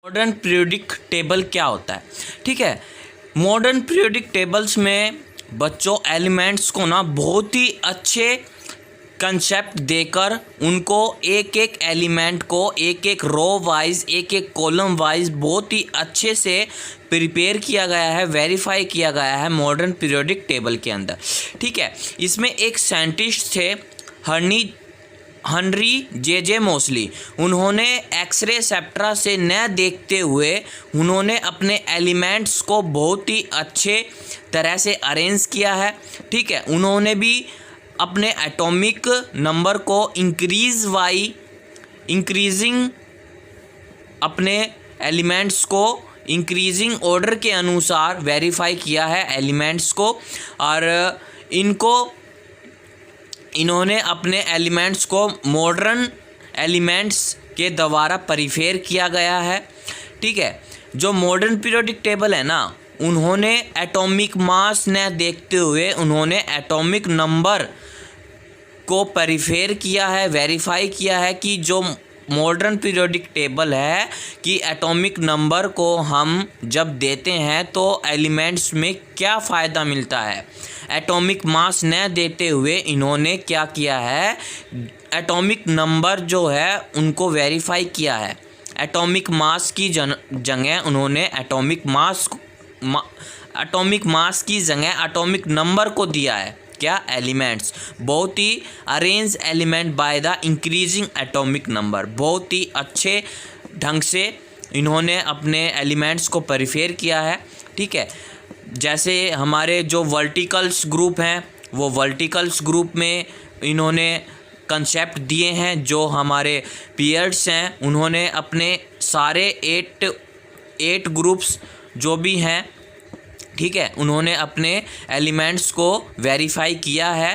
Modern periodic table क्या होता है? ठीक है, मॉडर्न पीरियोडिक टेबल्स में बच्चों एलिमेंट्स को ना बहुत ही अच्छे कंसेप्ट देकर उनको एक एक एलिमेंट को एक एक रो वाइज एक एक कॉलम वाइज बहुत ही अच्छे से प्रिपेयर किया गया है, वेरीफाई किया गया है मॉडर्न पीरियोडिक टेबल के अंदर। ठीक है, इसमें एक साइंटिस्ट थे हेनरी जे मोसली। उन्होंने एक्सरे सेप्ट्रा से न देखते हुए उन्होंने अपने एलिमेंट्स को बहुत ही अच्छे तरह से अरेंज किया है। ठीक है, उन्होंने भी अपने एटॉमिक नंबर को इंक्रीजिंग अपने एलिमेंट्स को इंक्रीजिंग ऑर्डर के अनुसार वेरीफाई किया है एलिमेंट्स को, और इन्होंने अपने एलिमेंट्स को मॉडर्न एलिमेंट्स के द्वारा परिफेर किया गया है। ठीक है, जो मॉडर्न पीरियोडिक टेबल है ना, उन्होंने एटॉमिक मास न देखते हुए उन्होंने एटॉमिक नंबर को परिफेर किया है, वेरीफाई किया है कि जो मॉडर्न पीरियोडिक टेबल है कि एटॉमिक नंबर को हम जब देते हैं तो एलिमेंट्स में क्या फ़ायदा मिलता है। एटॉमिक मास न देते हुए इन्होंने क्या किया है, एटॉमिक नंबर जो है उनको वेरीफाई किया है। एटॉमिक मास की जगह उन्होंने एटॉमिक मास की जगह एटॉमिक नंबर को दिया है। क्या? एलिमेंट्स। बहुत ही arrange element by the increasing atomic number. बहुत ही अच्छे ढंग से इन्होंने अपने एलिमेंट्स को परिफेर किया है। ठीक है, जैसे हमारे जो वर्टिकल्स ग्रुप हैं, वो वर्टिकल्स ग्रुप में इन्होंने कंसेप्ट दिए हैं। जो हमारे पीरियड्स हैं, उन्होंने अपने सारे एट ग्रुप्स जो भी हैं, ठीक है, उन्होंने अपने एलिमेंट्स को वेरीफाई किया है।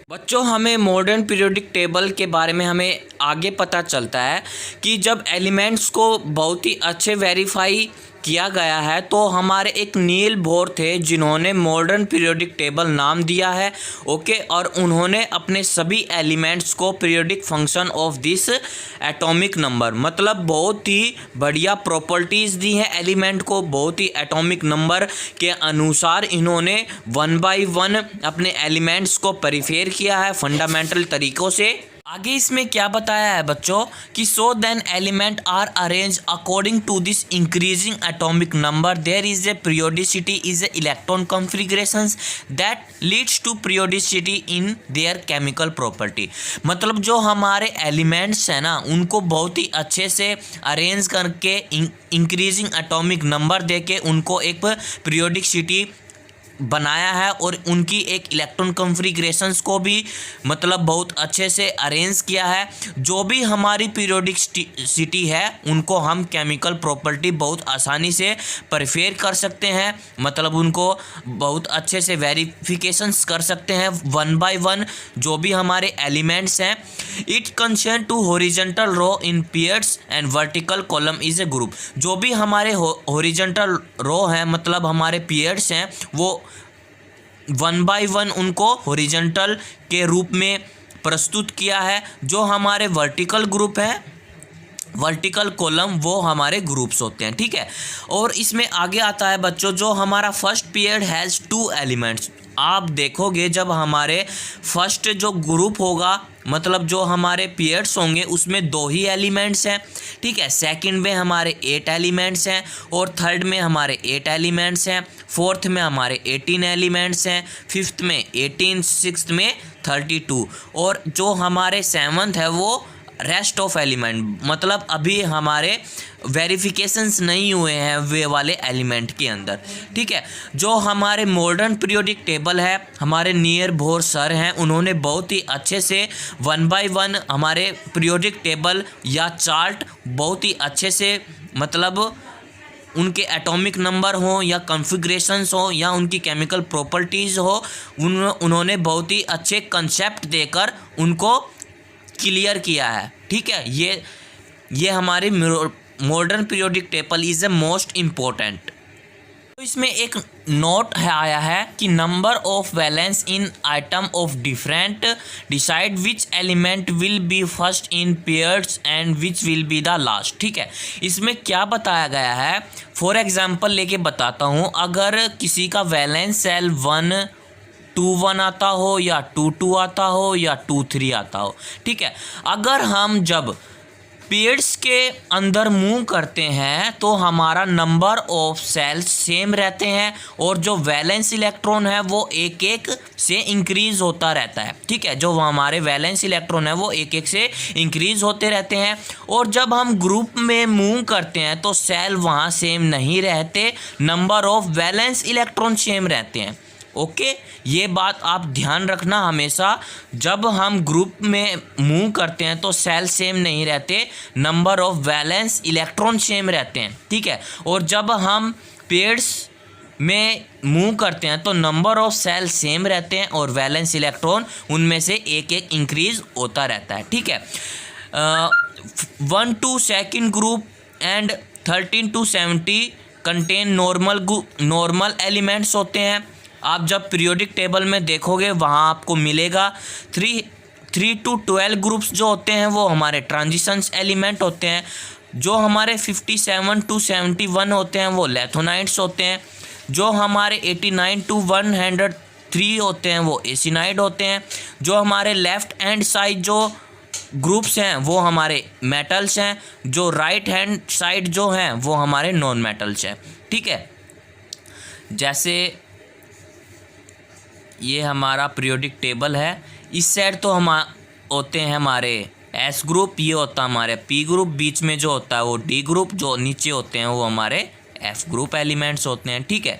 बच्चों, हमें मॉडर्न पीरियोडिक टेबल के बारे में हमें आगे पता चलता है कि जब एलिमेंट्स को बहुत ही अच्छे वेरीफाई किया गया है तो हमारे एक नील बोर थे जिन्होंने मॉडर्न पीरियोडिक टेबल नाम दिया है। ओके, और उन्होंने अपने सभी एलिमेंट्स को periodic function of this atomic number, मतलब बहुत ही बढ़िया प्रॉपर्टीज़ दी हैं एलिमेंट को। बहुत ही एटॉमिक नंबर के अनुसार इन्होंने 1 बाय 1 अपने एलिमेंट्स को परिफेर किया है फंडामेंटल तरीक़ों से। आगे इसमें क्या बताया है बच्चों कि so then element are arrange according to this increasing atomic number there is a periodicity is a electron configurations that leads to periodicity in their chemical property. मतलब जो हमारे एलिमेंट्स हैं ना, उनको बहुत ही अच्छे से अरेंज करके इंक्रीजिंग एटॉमिक नंबर देके उनको एक पीरियोडिसिटी बनाया है, और उनकी एक इलेक्ट्रॉन कॉन्फ़िगरेशंस को भी मतलब बहुत अच्छे से अरेंज किया है। जो भी हमारी पीरियोडिसिटी है उनको हम केमिकल प्रॉपर्टी बहुत आसानी से परिफेर कर सकते हैं, मतलब उनको बहुत अच्छे से वेरिफिकेशंस कर सकते हैं 1 बाय 1 जो भी हमारे एलिमेंट्स हैं। It concern to horizontal row in periods and vertical column is a group. जो भी हमारे हॉरिजॉन्टल रो हैं, मतलब हमारे पीरियड्स हैं, वो 1 बाय 1 उनको हॉरिजॉन्टल के रूप में प्रस्तुत किया है। जो हमारे वर्टिकल ग्रुप है, वर्टिकल कॉलम, वो हमारे ग्रुप्स होते हैं। ठीक है, और इसमें आगे आता है बच्चों, जो हमारा फर्स्ट पीरियड हैज़ 2 एलिमेंट्स। आप देखोगे जब हमारे फर्स्ट जो ग्रुप होगा, मतलब जो हमारे पीरियड्स होंगे, उसमें 2 ही एलिमेंट्स हैं। ठीक है, सेकंड में हमारे 8 एलिमेंट्स हैं, और थर्ड में हमारे 8 एलिमेंट्स हैं, फोर्थ में हमारे 18 एलिमेंट्स हैं, फिफ्थ में 18, सिक्स्थ में 32, और जो हमारे सेवन्थ है वो रेस्ट ऑफ एलिमेंट, मतलब अभी हमारे वेरिफिकेशंस नहीं हुए हैं वे वाले एलिमेंट के अंदर। ठीक है, जो हमारे मॉडर्न पीरियोडिक टेबल है, हमारे नियर बोर सर हैं, उन्होंने बहुत ही अच्छे से 1 बाय 1 हमारे पीरियोडिक टेबल या चार्ट बहुत ही अच्छे से, मतलब उनके एटॉमिक नंबर हो या कॉन्फ़िगरेशंस हो या उनकी केमिकल प्रॉपर्टीज़ हो, उन्होंने बहुत ही अच्छे कंसेप्ट देकर उनको क्लियर किया है। ठीक है, ये हमारी modern periodic table is a most important. तो इसमें एक नोट है आया है कि number of valence in item of different decide which element will be first in pairs and which will be the last. ठीक है, इसमें क्या बताया गया है, फॉर एग्जांपल लेके बताता हूँ। अगर किसी का वैलेंस सेल 1-2-1 आता हो या 2-2 आता हो या 2-3 आता हो। ठीक है, अगर हम जब पेयर्स के अंदर मूव करते हैं तो हमारा नंबर ऑफ सेल्स सेम रहते हैं और जो वैलेंस इलेक्ट्रॉन है वो एक एक से इंक्रीज होता रहता है। ठीक है, जो हमारे वैलेंस इलेक्ट्रॉन है वो एक एक से इंक्रीज होते रहते हैं। और जब हम ग्रुप में मूव करते हैं तो सेल वहाँ सेम नहीं रहते, number of valence electron same रहते हैं। ओके, ये बात आप ध्यान रखना हमेशा, जब हम ग्रुप में मूव करते हैं तो सेल सेम नहीं रहते, number of valence electron same रहते हैं। ठीक है, और जब हम पेयर्स में मूव करते हैं तो नंबर ऑफ सेल सेम रहते हैं और वैलेंस इलेक्ट्रॉन उनमें से एक एक इंक्रीज होता रहता है। ठीक है, 1 to 2 group and 13 to 70 contain normal elements होते हैं। आप जब पीरियोडिक टेबल में देखोगे वहाँ आपको मिलेगा 3 to 12 ग्रुप्स जो होते हैं वो हमारे ट्रांजिशंस एलिमेंट होते हैं। जो हमारे 57 to 71 होते हैं वो लैथोनाइड्स होते हैं। जो हमारे 89 to 103 होते हैं वो एसिनाइड होते हैं। जो हमारे लेफ्ट हैंड साइड जो ग्रुप्स हैं वो हमारे मेटल्स हैं। जो राइट हैंड साइड जो हैं वो हमारे नॉन मेटल्स हैं। ठीक है, जैसे ये हमारा पीरियोडिक टेबल है, इस साइड तो हम होते हैं हमारे एस ग्रुप, ये होता है हमारे पी ग्रुप, बीच में जो होता है वो डी ग्रुप, जो नीचे होते हैं वो हमारे एफ ग्रुप एलिमेंट्स होते हैं। ठीक है,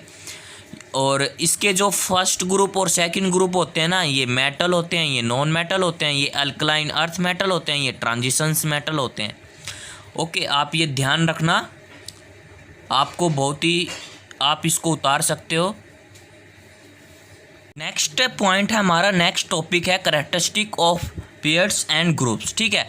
और इसके जो फर्स्ट ग्रुप और सेकंड ग्रुप होते हैं ना, ये मेटल होते हैं, ये नॉन मेटल होते हैं, ये अल्कलाइन अर्थ मेटल होते हैं, ये ट्रांजिशंस मेटल होते हैं। ओके, आप ये ध्यान रखना, आपको बहुत ही आप इसको उतार सकते हो। नेक्स्ट पॉइंट है हमारा, नेक्स्ट टॉपिक है characteristic of pairs and groups. ठीक है,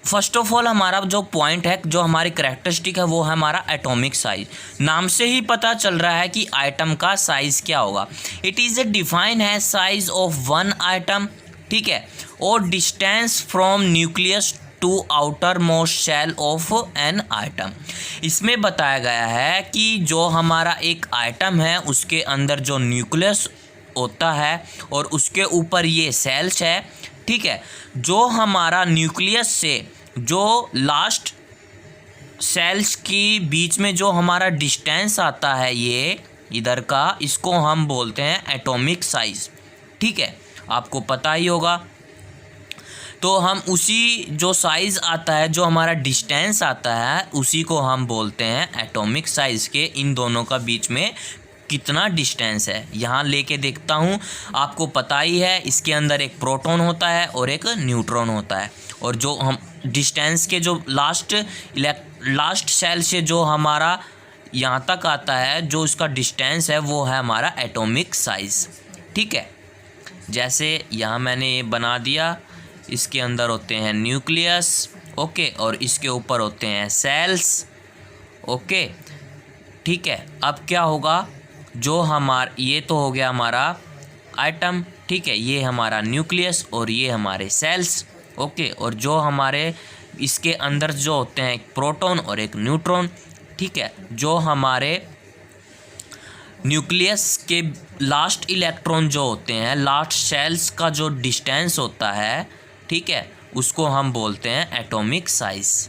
फर्स्ट ऑफ ऑल हमारा जो पॉइंट है, जो हमारी कैरेक्टरिस्टिक है वो है हमारा एटॉमिक साइज। नाम से ही पता चल रहा है कि आइटम का साइज क्या होगा। इट इज़ ए डिफाइन है साइज ऑफ वन आइटम। ठीक है, और distance from nucleus to outer most shell of an atom. इसमें बताया गया है कि जो हमारा एक आइटम है उसके अंदर जो न्यूक्लियस होता है और उसके ऊपर ये सेल्स है। ठीक है, जो हमारा न्यूक्लियस से जो लास्ट सेल्स की बीच में जो हमारा डिस्टेंस आता है ये इधर का, इसको हम बोलते हैं एटॉमिक साइज। ठीक है, आपको पता ही होगा। तो हम उसी जो साइज़ आता है, जो हमारा डिस्टेंस आता है, उसी को हम बोलते हैं एटॉमिक साइज़ के इन दोनों का बीच में कितना डिस्टेंस है। यहाँ लेके देखता हूँ, आपको पता ही है इसके अंदर एक प्रोटॉन होता है और एक न्यूट्रॉन होता है। और जो हम डिस्टेंस के जो लास्ट सेल से जो हमारा यहाँ तक आता है, जो इसका डिस्टेंस है वो है हमारा एटॉमिक साइज़। ठीक है, जैसे यहाँ मैंने ये बना दिया, इसके अंदर होते हैं न्यूक्लियस। ओके, और इसके ऊपर होते हैं सेल्स। ओके, ठीक है, अब क्या होगा, जो ये तो हो गया हमारा आइटम। ठीक है, ये हमारा न्यूक्लियस और ये हमारे सेल्स। ओके, और जो हमारे इसके अंदर जो होते हैं एक प्रोटॉन और एक न्यूट्रॉन। ठीक है, जो हमारे न्यूक्लियस के लास्ट इलेक्ट्रॉन जो होते हैं, लास्ट सेल्स का जो डिस्टेंस होता है, ठीक है, उसको हम बोलते हैं एटॉमिक साइज।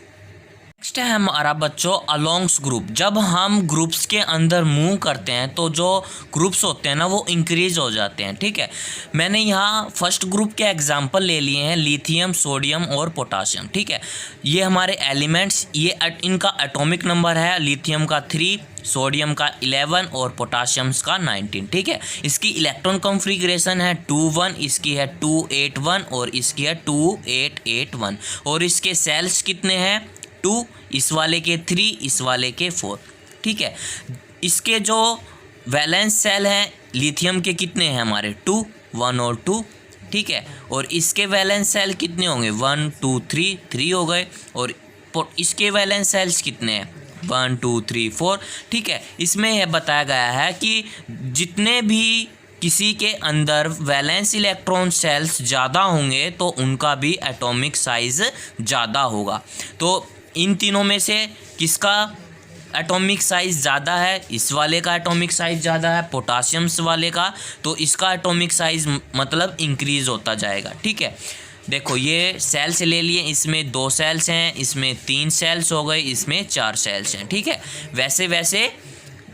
नेक्स्ट है हमारा बच्चों अलोंग्स ग्रुप। जब हम ग्रुप्स के अंदर मूव करते हैं तो जो ग्रुप्स होते हैं ना वो इंक्रीज हो जाते हैं। ठीक है, मैंने यहाँ फर्स्ट ग्रुप के एग्जांपल ले लिए हैं, लिथियम, सोडियम और पोटाशियम। ठीक है, ये हमारे एलिमेंट्स, ये इनका एटॉमिक नंबर है, लिथियम का 3, सोडियम का 11 और पोटाशियम्स का 19। ठीक है, इसकी इलेक्ट्रॉन कॉन्फ़िगरेशन है 2-1, इसकी है 2-8-1 और इसकी है 2-8-8-1। और इसके सेल्स कितने हैं, 2, इस वाले के 3, इस वाले के 4। ठीक है, इसके जो वैलेंस सेल हैं लिथियम के कितने हैं हमारे 2, 1 और 2। ठीक है, और इसके वैलेंस सेल कितने होंगे 1, 2, 3 हो गए। और इसके वैलेंस सेल्स कितने हैं 1 2 3 4, ठीक है। इसमें यह बताया गया है कि जितने भी किसी के अंदर वैलेंस इलेक्ट्रॉन सेल्स ज़्यादा होंगे तो उनका भी एटॉमिक साइज़ ज़्यादा होगा। तो इन तीनों में से किसका एटॉमिक साइज़ ज़्यादा है? इस वाले का एटॉमिक साइज़ ज़्यादा है, पोटासियम्स वाले का, तो इसका एटॉमिक साइज़ मतलब इंक्रीज़ होता जाएगा, ठीक है। देखो ये सेल्स ले लिए, इसमें 2 सेल्स हैं, इसमें 3 सेल्स हो गए, इसमें 4 सेल्स हैं, ठीक है। वैसे वैसे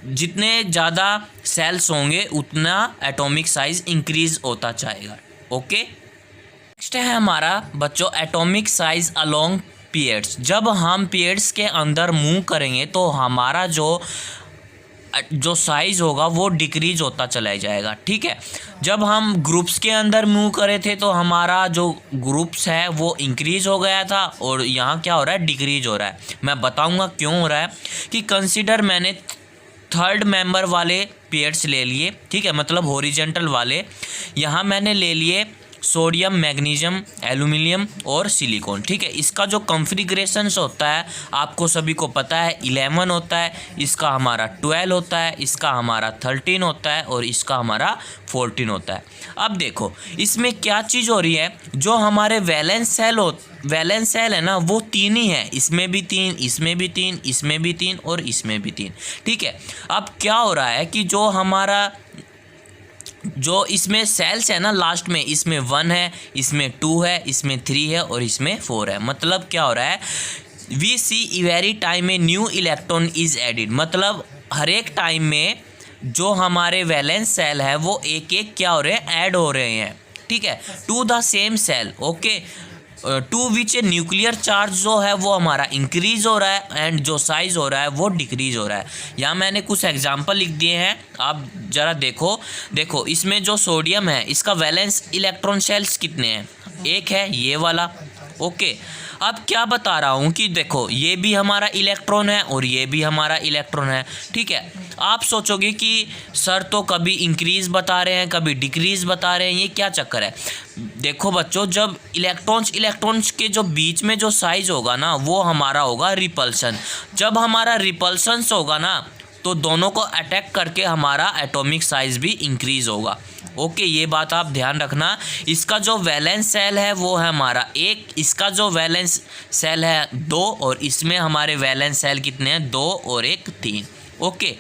जितने ज़्यादा सेल्स होंगे उतना एटॉमिक साइज़ इंक्रीज़ होता जाएगा, ओके। नेक्स्ट है हमारा बच्चों एटॉमिक साइज़ अलोंग पीरियड्स। जब हम पीरियड्स के अंदर मूव करेंगे तो हमारा जो साइज़ होगा वो डिक्रीज होता चला जाएगा, ठीक है। जब हम ग्रुप्स के अंदर मूव करे थे तो हमारा जो ग्रुप्स है वो इंक्रीज हो गया था और यहाँ क्या हो रहा है, डिक्रीज हो रहा है। मैं बताऊँगा क्यों हो रहा है कि कंसिडर मैंने 3rd मेंबर वाले पेयर्स ले लिए, ठीक है, मतलब हॉरिजॉन्टल वाले। यहाँ मैंने ले लिए सोडियम, मैग्नीशियम, एल्यूमिनियम और सिलिकॉन, ठीक है। इसका जो कॉन्फ़िगरेशंस होता है आपको सभी को पता है, 11 होता है, इसका हमारा 12 होता है, इसका हमारा 13 होता है और इसका हमारा 14 होता है। अब देखो इसमें क्या चीज़ हो रही है, जो हमारे वैलेंस सेल है ना वो 3 ही है, इसमें भी 3, इसमें भी 3, इसमें भी 3 और इसमें भी 3, ठीक है। अब क्या हो रहा है कि जो इसमें सेल्स है ना लास्ट में, इसमें 1 है, इसमें 2 है, इसमें 3 है और इसमें 4 है। मतलब क्या हो रहा है, we see every time a new electron is added, मतलब हर एक टाइम में जो हमारे वैलेंस सेल है वो एक एक क्या हो रहे हैं, ऐड हो रहे हैं, ठीक है, to the same shell, okay. To which a nuclear charge जो है वो हमारा इंक्रीज हो रहा है एंड जो साइज हो रहा है वो डिक्रीज हो रहा है। यहाँ मैंने कुछ एग्जांपल लिख दिए हैं, आप ज़रा देखो इसमें जो सोडियम है इसका वैलेंस इलेक्ट्रॉन सेल्स कितने हैं, 1 है ये वाला, ओके। अब क्या बता रहा हूँ कि देखो ये भी हमारा इलेक्ट्रॉन है और ये भी हमारा इलेक्ट्रॉन है, ठीक है। आप सोचोगे कि सर तो कभी इंक्रीज़ बता रहे हैं कभी डिक्रीज़ बता रहे हैं, ये क्या चक्कर है। देखो बच्चों, जब इलेक्ट्रॉन्स के जो बीच में जो साइज़ होगा ना वो हमारा होगा रिपल्सन। जब हमारा रिपल्सन्स होगा ना तो दोनों को अटैक करके हमारा एटॉमिक साइज़ भी इंक्रीज़ होगा, ओके। ये बात आप ध्यान रखना। इसका जो वैलेंस सेल है वो है हमारा 1, इसका जो वैलेंस सेल है 2 और इसमें हमारे वैलेंस सेल कितने हैं, 2 और 1 3, ओके।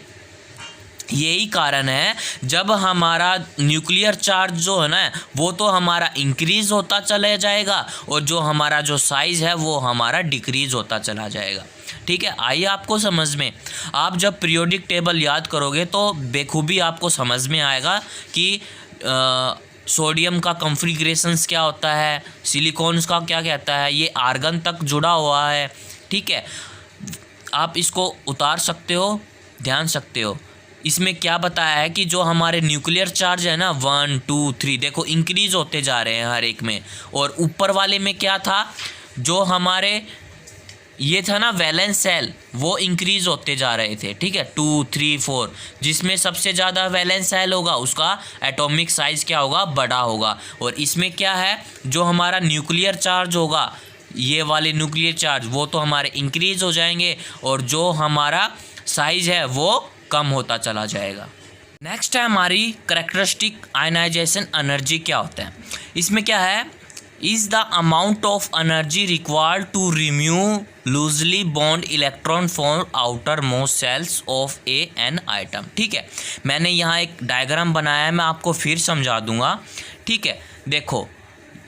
यही कारण है जब हमारा न्यूक्लियर चार्ज जो है ना वो तो हमारा इंक्रीज़ होता चला जाएगा और जो हमारा जो साइज़ है वो हमारा डिक्रीज़ होता चला जाएगा, ठीक है। आइए आपको समझ में, आप जब पीरियोडिक टेबल याद करोगे तो बेखूबी आपको समझ में आएगा कि सोडियम का कॉन्फ़िगरेशंस क्या होता है, सिलिकॉन्स का क्या कहता है, ये आर्गन तक जुड़ा हुआ है, ठीक है। आप इसको उतार सकते हो, ध्यान सकते हो। इसमें क्या बताया है कि जो हमारे न्यूक्लियर चार्ज है ना 1 2 3 देखो इंक्रीज़ होते जा रहे हैं हर एक में, और ऊपर वाले में क्या था, जो हमारे ये था ना वैलेंस सेल वो इंक्रीज़ होते जा रहे थे, ठीक है, 2 3 4। जिसमें सबसे ज़्यादा वैलेंस सेल होगा उसका एटॉमिक साइज़ क्या होगा, बड़ा होगा। और इसमें क्या है, जो हमारा न्यूक्लियर चार्ज होगा, ये वाले न्यूक्लियर चार्ज वो तो हमारे इंक्रीज़ हो जाएंगे और जो हमारा साइज़ है वो कम होता चला जाएगा। नेक्स्ट है हमारी कैरेक्टरिस्टिक आयनाइजेशन एनर्जी क्या होता है। इसमें क्या है, is the amount of energy required to remove loosely bond electron from outer most shells of an atom, ठीक है। मैंने यहाँ एक डायग्राम बनाया है, मैं आपको फिर समझा दूंगा, ठीक है। देखो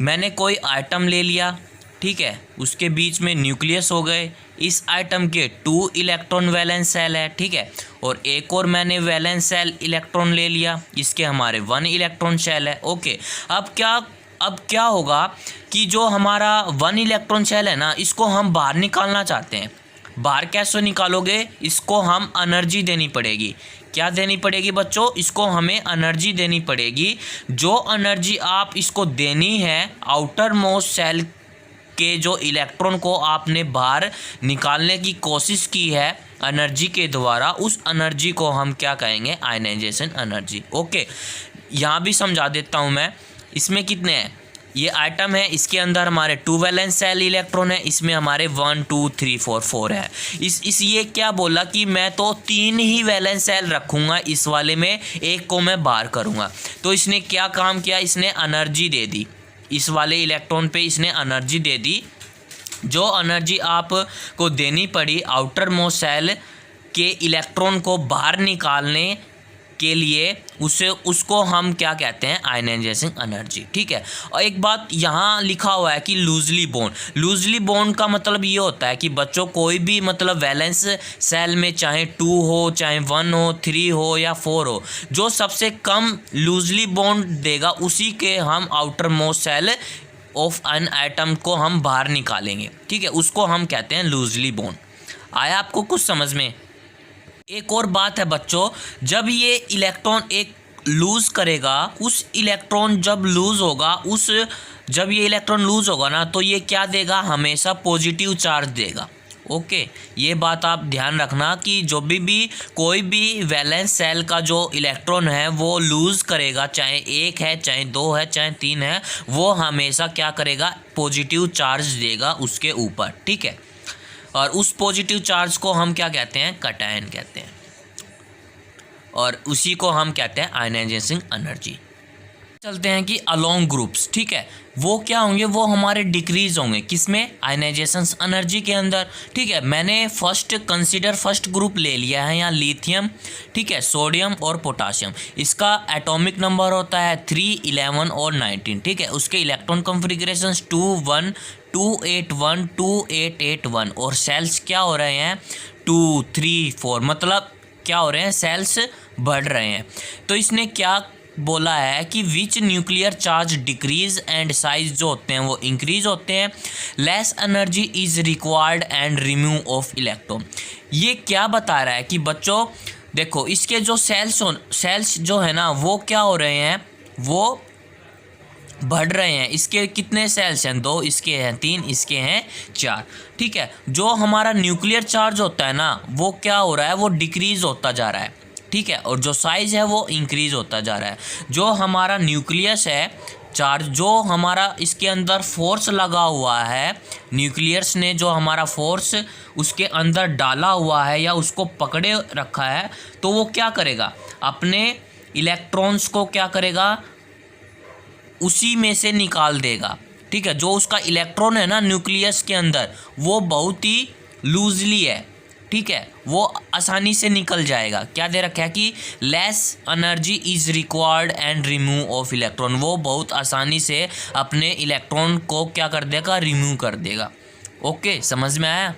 मैंने कोई आइटम ले लिया, ठीक है, उसके बीच में न्यूक्लियस हो गए, इस आइटम के 2 इलेक्ट्रॉन वैलेंस सेल है, ठीक है, और एक और मैंने वैलेंस सेल इलेक्ट्रॉन ले लिया, इसके हमारे 1 इलेक्ट्रॉन सेल है, ओके। अब क्या होगा कि जो हमारा 1 इलेक्ट्रॉन सेल है ना इसको हम बाहर निकालना चाहते हैं। बाहर कैसे निकालोगे, इसको हम एनर्जी देनी पड़ेगी। क्या देनी पड़ेगी बच्चों, इसको हमें एनर्जी देनी पड़ेगी। जो एनर्जी आप इसको देनी है आउटर मोस्ट सेल के जो इलेक्ट्रॉन को आपने बाहर निकालने की कोशिश की है एनर्जी के द्वारा, उस एनर्जी को हम क्या कहेंगे, आयनाइजेशन एनर्जी, ओके। यहाँ भी समझा देता हूँ मैं। इसमें कितने हैं, ये आइटम है, इसके अंदर हमारे 2 वैलेंस सेल इलेक्ट्रॉन है, इसमें हमारे 1 2 3 4 है। इस ये क्या बोला कि मैं तो 3 ही वैलेंस सेल रखूँगा इस वाले में, एक को मैं बाहर करूँगा। तो इसने क्या काम किया, इसने एनर्जी दे दी, इस वाले इलेक्ट्रॉन पे इसने एनर्जी दे दी। जो एनर्जी आपको देनी पड़ी आउटर मोस्ट सेल के इलेक्ट्रॉन को बाहर निकालने के लिए, उसको हम क्या कहते हैं, आयनाइजेशन एनर्जी। ठीक है। और एक बात यहाँ लिखा हुआ है कि लूजली बॉन्ड का मतलब ये होता है कि बच्चों कोई भी मतलब वैलेंस सेल में चाहे 2 हो, चाहे 1 हो, 3 हो या 4 हो, जो सबसे कम लूजली बॉन्ड देगा उसी के हम outer most shell of an atom को हम बाहर निकालेंगे। ठीक है, उसको हम कहते हैं लूजली बॉन्ड। आया आपको कुछ समझ में? एक और बात है बच्चों, जब ये इलेक्ट्रॉन एक लूज करेगा, उस इलेक्ट्रॉन जब लूज होगा, जब ये इलेक्ट्रॉन लूज होगा ना, तो ये क्या देगा, हमेशा पॉजिटिव चार्ज देगा। ओके, ये बात आप ध्यान रखना कि जो भी कोई भी वैलेंस सेल का जो इलेक्ट्रॉन है वो लूज करेगा, चाहे 1 है, चाहे 2 है, चाहे 3 है, वो हमेशा क्या करेगा, पॉजिटिव चार्ज देगा उसके ऊपर। ठीक है, और उस पॉजिटिव चार्ज को हम क्या कहते हैं, कैटायन कहते हैं, और उसी को हम कहते हैं आयनाइजेशन एनर्जी। चलते हैं कि अलोंग ग्रुप्स, ठीक है, वो क्या होंगे, वो हमारे डिक्रीज होंगे, किसमें, आयनाइजेशन एनर्जी के अंदर। ठीक है, मैंने फर्स्ट ग्रुप ले लिया है यहाँ, लिथियम, ठीक है, सोडियम और पोटाशियम। इसका एटॉमिक नंबर होता है 3, 11 और 19। ठीक है, उसके इलेक्ट्रॉन कॉन्फ़िगरेशन 2 1 2 8 1 2 8 8 1, और सेल्स क्या हो रहे हैं, 2 3 4, मतलब क्या हो रहे हैं, सेल्स बढ़ रहे हैं। तो इसने क्या बोला है कि which nuclear charge decrease and size जो होते हैं वो इंक्रीज होते हैं, less energy is required and remove of electron. ये क्या बता रहा है कि बच्चों देखो, इसके जो सेल्स जो है ना, वो क्या हो रहे हैं, वो बढ़ रहे हैं। इसके कितने सेल्स हैं, 2, इसके हैं 3, इसके हैं 4। ठीक है, जो हमारा न्यूक्लियर चार्ज होता है ना, वो क्या हो रहा है, वो डिक्रीज होता जा रहा है। ठीक है, और जो साइज है वो इंक्रीज होता जा रहा है। जो हमारा न्यूक्लियस है चार्ज, जो हमारा इसके अंदर फोर्स लगा हुआ है, न्यूक्लियस ने जो हमारा फोर्स उसके अंदर डाला हुआ है या उसको पकड़े रखा है, तो वो क्या करेगा, अपने इलेक्ट्रॉन्स को क्या करेगा, उसी में से निकाल देगा। ठीक है, जो उसका इलेक्ट्रॉन है ना न्यूक्लियस के अंदर, वो बहुत ही लूजली है। ठीक है, वो आसानी से निकल जाएगा। क्या दे रखा है कि less energy is required and remove of electron, वो बहुत आसानी से अपने इलेक्ट्रॉन को क्या कर देगा, रिमूव कर देगा। ओके, समझ में आया?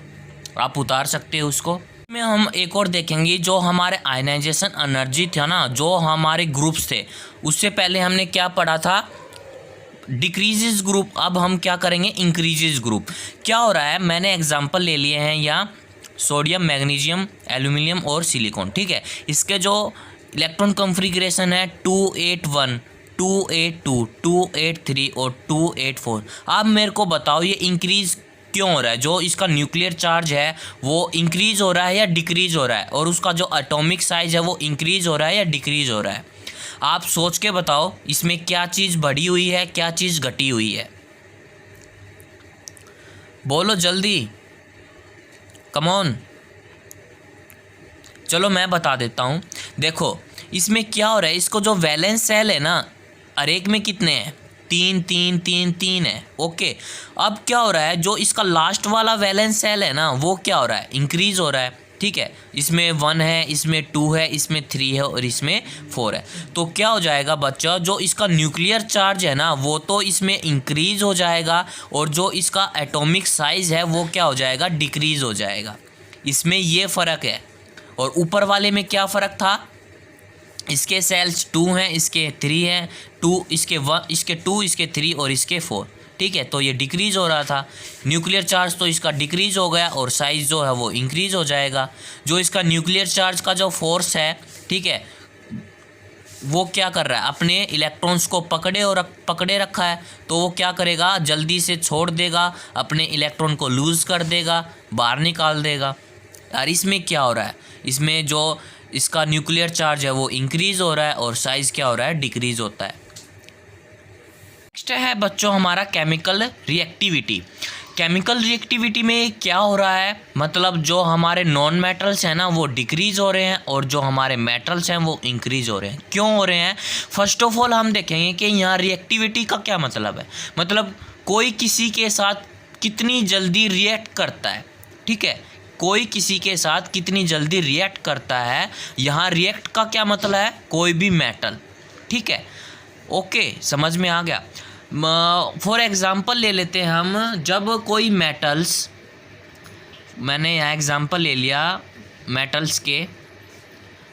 आप उतार सकते हो उसको। में हम एक और देखेंगे, जो हमारे आयनाइजेशन एनर्जी था ना, जो हमारे ग्रुप्स थे, उससे पहले हमने क्या पढ़ा था, डिक्रीजेस ग्रुप। अब हम क्या करेंगे, इंक्रीजेस ग्रुप। क्या हो रहा है, मैंने एग्जांपल ले लिए हैं यहाँ, सोडियम, मैग्नीशियम, एल्यूमिनियम और सिलिकॉन। ठीक है, इसके जो इलेक्ट्रॉन कॉन्फ़िगरेशन है 281 282 283 और 284। अब मेरे को बताओ ये इंक्रीज क्यों हो रहा है, जो इसका न्यूक्लियर चार्ज है वो इंक्रीज हो रहा है या डिक्रीज हो रहा है, और उसका जो एटॉमिक साइज है वो इंक्रीज हो रहा है या डिक्रीज हो रहा है। आप सोच के बताओ, इसमें क्या चीज़ बढ़ी हुई है, क्या चीज़ घटी हुई है, बोलो जल्दी, कम ऑन। चलो मैं बता देता हूँ। देखो इसमें क्या हो रहा है, इसको जो वैलेंस सेल है ना, हर एक में कितने हैं, 3 3 3 3 है। ओके, अब क्या हो रहा है, जो इसका लास्ट वाला वैलेंस सेल है ना, वो क्या हो रहा है, इंक्रीज हो रहा है। ठीक है, इसमें 1 है, इसमें 2 है, इसमें 3 है और इसमें 4 है। तो क्या हो जाएगा बच्चा, जो इसका न्यूक्लियर चार्ज है ना, वो तो इसमें इंक्रीज हो जाएगा, और जो इसका एटॉमिक साइज है वो क्या हो जाएगा, डिक्रीज हो जाएगा। इसमें ये फ़र्क है। और ऊपर वाले में क्या फ़र्क था, इसके सेल्स 2 हैं, इसके 3 हैं, 2 इसके 1, इसके 2, इसके 3 और इसके 4। ठीक है, तो ये डिक्रीज़ हो रहा था, न्यूक्लियर चार्ज तो इसका डिक्रीज़ हो गया, और साइज़ जो है वो इंक्रीज़ हो जाएगा। जो इसका न्यूक्लियर चार्ज का जो फोर्स है, ठीक है, वो क्या कर रहा है, अपने इलेक्ट्रॉन्स को पकड़े रखा है, तो वो क्या करेगा, जल्दी से छोड़ देगा, अपने इलेक्ट्रॉन को लूज़ कर देगा, बाहर निकाल देगा। यार इसमें क्या हो रहा है, इसमें जो इसका न्यूक्लियर चार्ज है वो इंक्रीज़ हो रहा है, और साइज़ क्या हो रहा है, डिक्रीज़ होता है। नेक्स्ट है बच्चों हमारा केमिकल रिएक्टिविटी। केमिकल रिएक्टिविटी में क्या हो रहा है, मतलब जो हमारे नॉन मेटल्स हैं ना वो डिक्रीज़ हो रहे हैं और जो हमारे मेटल्स हैं वो इंक्रीज़ हो रहे हैं। क्यों हो रहे हैं? फर्स्ट ऑफ ऑल हम देखेंगे कि यहाँ रिएक्टिविटी का क्या मतलब है। मतलब कोई किसी के साथ कितनी जल्दी रिएक्ट करता है, ठीक है, कोई किसी के साथ कितनी जल्दी रिएक्ट करता है। यहाँ रिएक्ट का क्या मतलब है? कोई भी मेटल, ठीक है, ओके, समझ में आ गया। फॉर एग्ज़ाम्पल ले लेते हैं हम, जब कोई मेटल्स, मैंने यहाँ एग्ज़ाम्पल ले लिया मेटल्स के,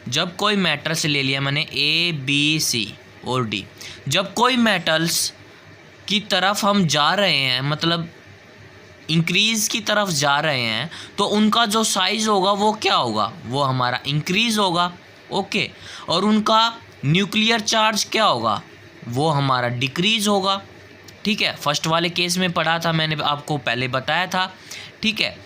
जब कोई मेटल्स ले लिया मैंने A B C और D, जब कोई मेटल्स की तरफ हम जा रहे हैं, मतलब इंक्रीज़ की तरफ जा रहे हैं, तो उनका जो साइज़ होगा वो क्या होगा? वो हमारा इंक्रीज़ होगा, ओके, और उनका न्यूक्लियर चार्ज क्या होगा? वो हमारा डिक्रीज़ होगा, ठीक है। फर्स्ट वाले केस में पढ़ा था, मैंने आपको पहले बताया था, ठीक है।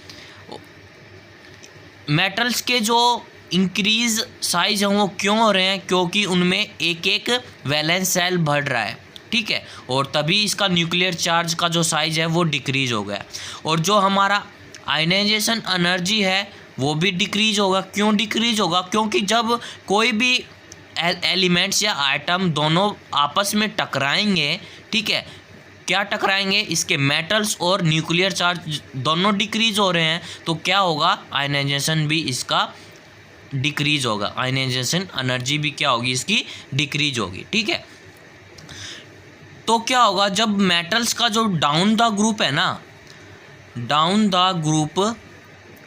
मेटल्स के जो इंक्रीज़ साइज हैं वो क्यों हो रहे हैं? क्योंकि उनमें एक एक वैलेंस सेल बढ़ रहा है, ठीक है, और तभी इसका न्यूक्लियर चार्ज का जो साइज है वो डिक्रीज़ हो गया। और जो हमारा आयनाइजेशन एनर्जी है वो भी डिक्रीज़ होगा। क्यों डिक्रीज़ होगा? क्योंकि जब कोई भी एलिमेंट्स या आइटम दोनों आपस में टकराएंगे, ठीक है, क्या टकराएंगे? इसके मेटल्स और न्यूक्लियर चार्ज दोनों डिक्रीज़ हो रहे हैं, तो क्या होगा? आयनाइजेशन भी इसका डिक्रीज़ होगा, आयनाइजेशन एनर्जी भी क्या होगी? इसकी डिक्रीज़ होगी, ठीक है। तो क्या होगा जब मेटल्स का जो डाउन द ग्रुप है ना, डाउन द ग्रुप,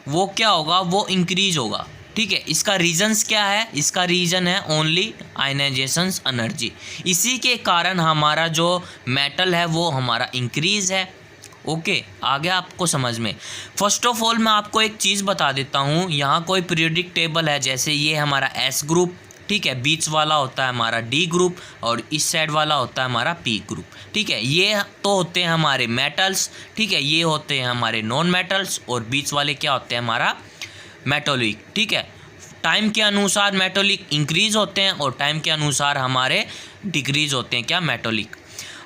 वो क्या होगा? वो इंक्रीज़ होगा, ठीक है। इसका रीजंस क्या है? इसका रीज़न है ओनली आयनाइजेशन एनर्जी। इसी के कारण हमारा जो मेटल है वो हमारा इंक्रीज़ है, ओके। आ गया आपको समझ में? फर्स्ट ऑफ ऑल मैं आपको एक चीज़ बता देता हूँ, यहाँ कोई पीरियोडिक टेबल है, जैसे ये हमारा S ग्रुप, ठीक है, बीच वाला होता है हमारा D ग्रुप और इस साइड वाला होता है हमारा P ग्रुप, ठीक है। ये तो होते हैं हमारे मेटल्स, ठीक है, ये होते हैं हमारे नॉन मेटल्स और बीच वाले क्या होते हैं? हमारा मेटोलिक, ठीक है। टाइम के अनुसार मेटोलिक इंक्रीज़ होते हैं और टाइम के अनुसार हमारे डिक्रीज़ होते हैं, क्या? मेटोलिक।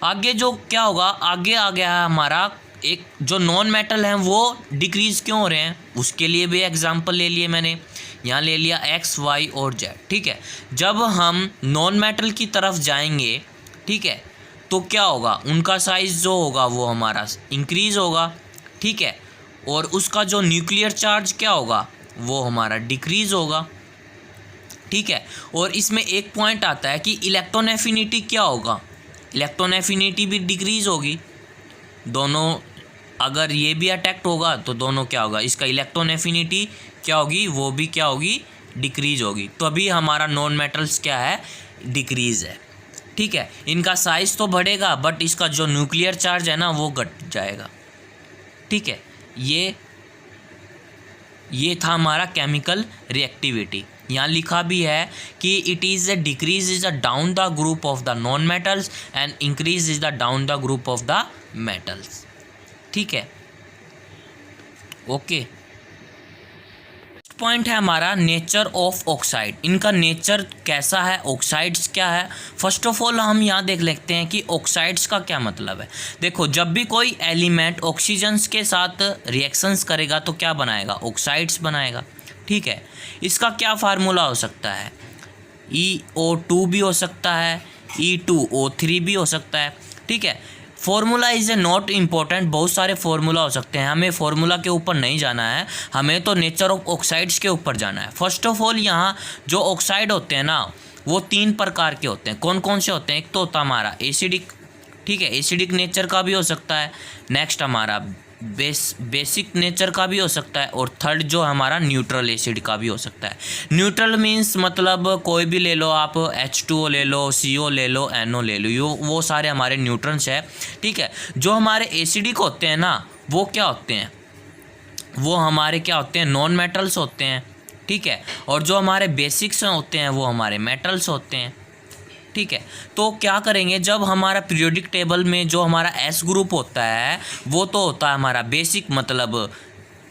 आगे जो क्या होगा, आगे आ गया है हमारा एक जो नॉन मेटल हैं वो डिक्रीज़ क्यों हो रहे हैं? उसके लिए भी एग्जांपल ले लिए मैंने, यहाँ ले लिया X Y और Z, ठीक है। जब हम नॉन मेटल की तरफ जाएंगे, ठीक है, तो क्या होगा? उनका साइज़ जो होगा वो हमारा इंक्रीज़ होगा, ठीक है, और उसका जो न्यूक्लियर चार्ज क्या होगा? वो हमारा डिक्रीज़ होगा, ठीक है। और इसमें एक पॉइंट आता है कि इलेक्ट्रॉन एफिनिटी क्या होगा? इलेक्ट्रॉन एफिनिटी भी डिक्रीज़ होगी। दोनों अगर ये भी अटैक्ट होगा तो दोनों क्या होगा? इसका इलेक्ट्रॉन एफिनिटी क्या होगी? वो भी क्या होगी? डिक्रीज़ होगी। तो अभी हमारा नॉन मेटल्स क्या है? डिक्रीज़ है, ठीक है। इनका साइज़ तो बढ़ेगा बट इसका जो न्यूक्लियर चार्ज है ना वो घट जाएगा, ठीक है। ये था हमारा केमिकल रिएक्टिविटी। यहाँ लिखा भी है कि it is a decrease is a down the group of the non metals and increase is the down the group of the metals, ठीक है, ओके। पॉइंट है हमारा नेचर ऑफ ऑक्साइड। इनका नेचर कैसा है? ऑक्साइड्स क्या है? फर्स्ट ऑफ ऑल हम यहाँ देख लेते हैं कि ऑक्साइड्स का क्या मतलब है। देखो, जब भी कोई एलिमेंट ऑक्सीजन्स के साथ रिएक्शंस करेगा तो क्या बनाएगा? ऑक्साइड्स बनाएगा, ठीक है। इसका क्या फार्मूला हो सकता है? EO2 भी हो सकता है, E2O3 भी हो सकता है, ठीक है। Formula is a not important, बहुत सारे फार्मूला हो सकते हैं, हमें फार्मूला के ऊपर नहीं जाना है, हमें तो नेचर ऑफ ऑक्साइड्स के ऊपर जाना है। फर्स्ट ऑफ ऑल यहाँ जो ऑक्साइड होते हैं ना वो 3 प्रकार के होते हैं। कौन कौन से होते हैं? एक तो होता है हमारा एसिडिक, ठीक है, एसिडिक नेचर का भी हो सकता है। नेक्स्ट हमारा बेसिक नेचर का भी हो सकता है और थर्ड जो हमारा न्यूट्रल एसिड का भी हो सकता है। न्यूट्रल मीन्स मतलब कोई भी ले लो आप, H2O ले लो, CO ले लो, NO ले लो, वो सारे हमारे न्यूट्रल्स हैं, ठीक है। जो हमारे एसिडिक होते हैं ना वो क्या होते हैं? वो हमारे क्या होते हैं? नॉन मेटल्स होते हैं, ठीक है। और जो हमारे बेसिक्स होते हैं वो हमारे मेटल्स होते हैं, ठीक है। तो क्या करेंगे, जब हमारा पीरियोडिक टेबल में जो हमारा S ग्रुप होता है वो तो होता है हमारा बेसिक, मतलब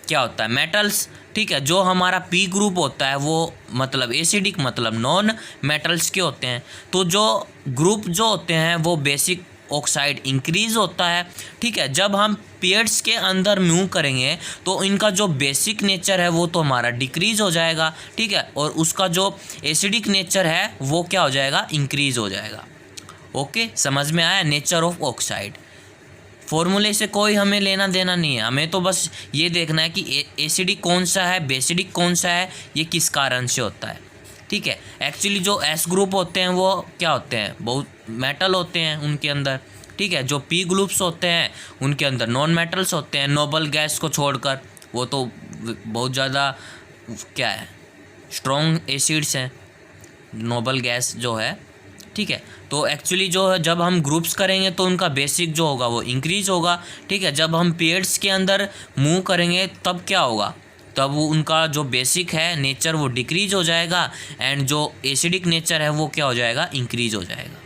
क्या होता है? मेटल्स, ठीक है। जो हमारा P ग्रुप होता है वो मतलब एसिडिक, मतलब नॉन मेटल्स के होते हैं। तो जो ग्रुप जो होते हैं वो बेसिक ऑक्साइड इंक्रीज होता है। ठीक है, जब हम पेयर्स के अंदर मूव करेंगे तो इनका जो बेसिक नेचर है वो तो हमारा डिक्रीज हो जाएगा। ठीक है, और उसका जो एसिडिक नेचर है वो क्या हो जाएगा, इंक्रीज हो जाएगा। ओके, समझ में आया नेचर ऑफ ऑक्साइड। फॉर्मूले से कोई हमें लेना देना नहीं है, हमें तो बस ये देखना है कि एसिडिक कौन सा है, बेसिडिक कौन सा है, ये किस कारण से होता है। ठीक है, एक्चुअली जो एस ग्रुप होते हैं वो क्या होते हैं, बहुत मेटल होते हैं उनके अंदर। ठीक है, जो पी ग्रुप्स होते हैं उनके अंदर नॉन मेटल्स होते हैं, नोबल गैस को छोड़कर। वो तो बहुत ज़्यादा क्या है, स्ट्रॉन्ग एसिड्स हैं नोबल गैस जो है। ठीक है, तो एक्चुअली जो है जब हम ग्रुप्स करेंगे तो उनका बेसिक जो होगा वो इंक्रीज होगा। ठीक है, जब हम पेयर्स के अंदर मूव करेंगे तब क्या होगा, तब वो उनका जो बेसिक है नेचर वो डिक्रीज हो जाएगा एंड जो एसिडिक नेचर है वो क्या हो जाएगा, इंक्रीज हो जाएगा।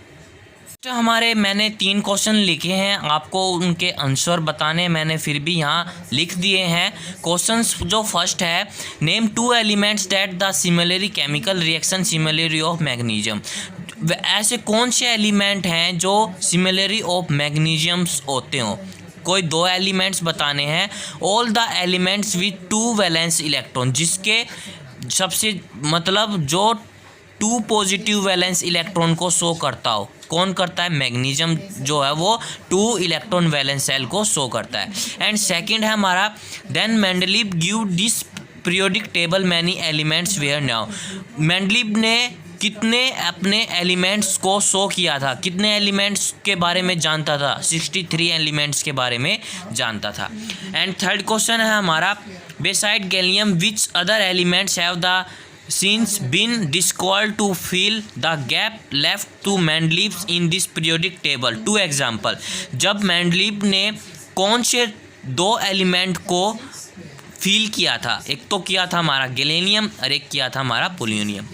हमारे मैंने 3 क्वेश्चन लिखे हैं, आपको उनके आंसर बताने मैंने फिर भी यहाँ लिख दिए हैं। क्वेश्चंस जो फर्स्ट है, name 2 elements that the similarly chemical reaction similarly of magnesium. ऐसे कौन से एलिमेंट हैं जो सिमिलरी ऑफ मैग्नीशियम्स होते हो, कोई 2 एलिमेंट्स बताने हैं। All the elements with 2 valence electron, जिसके सबसे मतलब जो 2 पॉजिटिव वैलेंस इलेक्ट्रॉन को शो करता हो। कौन करता है, मैग्नीशियम जो है वो 2 इलेक्ट्रॉन वैलेंस सेल को शो करता है। एंड सेकंड है हमारा, then Mendeleev give this periodic table many elements where now. Mendeleev ने कितने अपने एलिमेंट्स को शो किया था, कितने एलिमेंट्स के बारे में जानता था, 63 एलिमेंट्स के बारे में जानता था। एंड थर्ड क्वेश्चन है हमारा, beside gallium which other elements have the since been discovered to fill the gap left to Mendeleev in this periodic table। 2 example, जब मेंडलीव ने कौन से 2 एलिमेंट को फिल किया था, एक तो किया था हमारा गैलेनियम और एक किया था हमारा पोलोनियम।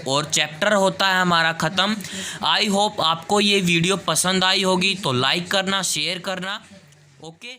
और चैप्टर होता है हमारा ख़त्म। आई होप आपको ये वीडियो पसंद आई होगी, तो लाइक करना, शेयर करना। ओके।